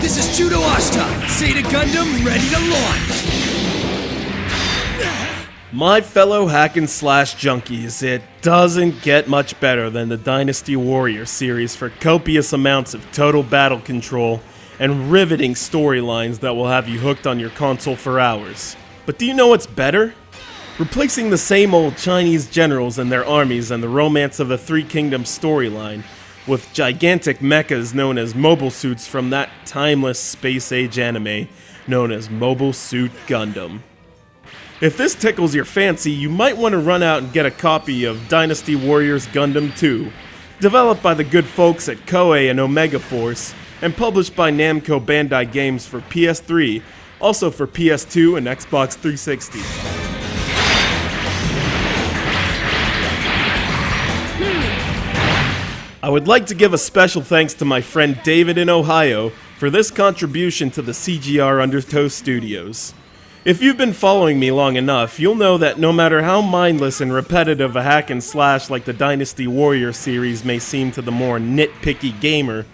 This is DYNASTY. Zeta Gundam ready to launch. My fellow hack and slash junkies, it doesn't get much better than the Dynasty Warrior series for copious amounts of total battle control and riveting storylines that will have you hooked on your console for hours. But do you know what's better? Replacing the same old Chinese generals and their armies and the Romance of the Three Kingdoms storyline with gigantic mechas known as mobile suits from that timeless space-age anime known as Mobile Suit Gundam. If this tickles your fancy, you might want to run out and get a copy of Dynasty Warriors Gundam 2, developed by the good folks at Koei and Omega Force, and published by Namco Bandai Games for PS3, also for PS2 and Xbox 360. I would like to give a special thanks to my friend David in Ohio for this contribution to the CGR Undertow Studios. If you've been following me long enough, you'll know that no matter how mindless and repetitive a hack and slash like the Dynasty Warrior series may seem to the more nitpicky gamer,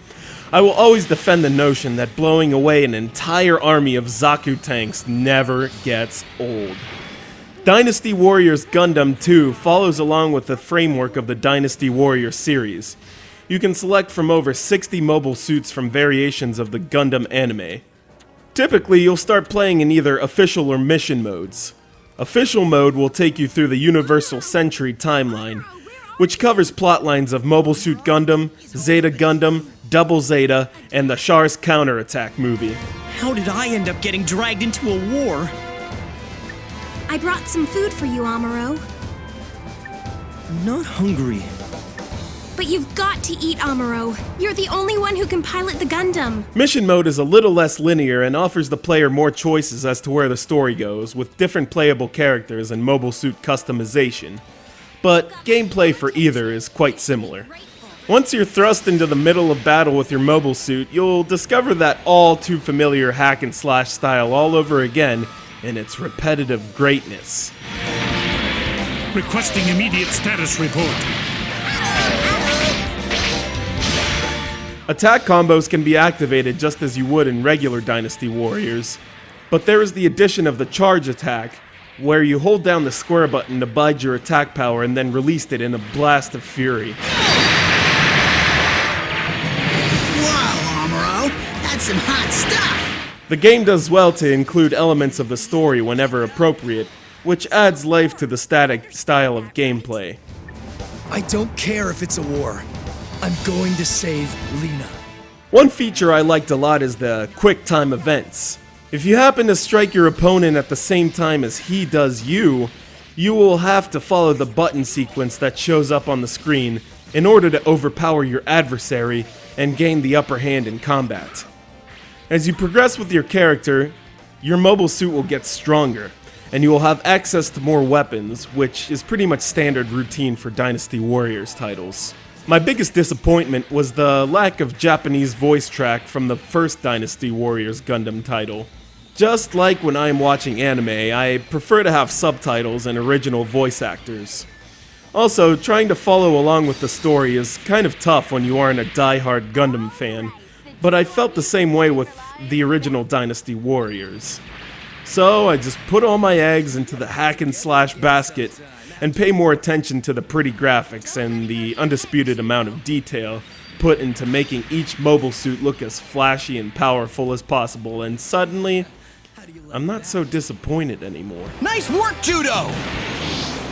I will always defend the notion that blowing away an entire army of Zaku tanks never gets old. Dynasty Warriors Gundam 2 follows along with the framework of the Dynasty Warrior series. You can select from over 60 mobile suits from variations of the Gundam anime. Typically, you'll start playing in either official or mission modes. Official mode will take you through the Universal Century timeline, which covers plotlines of Mobile Suit Gundam, Zeta Gundam, Double Zeta, and the Char's Counterattack movie. How did I end up getting dragged into a war? I brought some food for you, Amuro. I'm not hungry. But you've got to eat, Amuro. You're the only one who can pilot the Gundam. Mission mode is a little less linear and offers the player more choices as to where the story goes, with different playable characters and mobile suit customization. But gameplay for either is quite similar. Once you're thrust into the middle of battle with your mobile suit, you'll discover that all too familiar hack and slash style all over again in its repetitive greatness. Requesting immediate status report. Attack combos can be activated just as you would in regular Dynasty Warriors, but there is the addition of the charge attack, where you hold down the square button to bide your attack power and then release it in a blast of fury. Wow, Amuro, that's some hot stuff! The game does well to include elements of the story whenever appropriate, which adds life to the static style of gameplay. I don't care if it's a war. I'm going to save Lena. One feature I liked a lot is the quick time events. If you happen to strike your opponent at the same time as he does you, you will have to follow the button sequence that shows up on the screen in order to overpower your adversary and gain the upper hand in combat. As you progress with your character, your mobile suit will get stronger, and you will have access to more weapons, which is pretty much standard routine for Dynasty Warriors titles. My biggest disappointment was the lack of Japanese voice track from the first Dynasty Warriors Gundam title. Just like when I am watching anime, I prefer to have subtitles and original voice actors. Also, trying to follow along with the story is kind of tough when you aren't a die-hard Gundam fan, but I felt the same way with the original Dynasty Warriors. So I just put all my eggs into the hack and slash basket and pay more attention to the pretty graphics and the undisputed amount of detail put into making each mobile suit look as flashy and powerful as possible, and suddenly, I'm not so disappointed anymore. Nice work, Judo!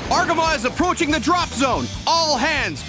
Argama is approaching the drop zone. All hands.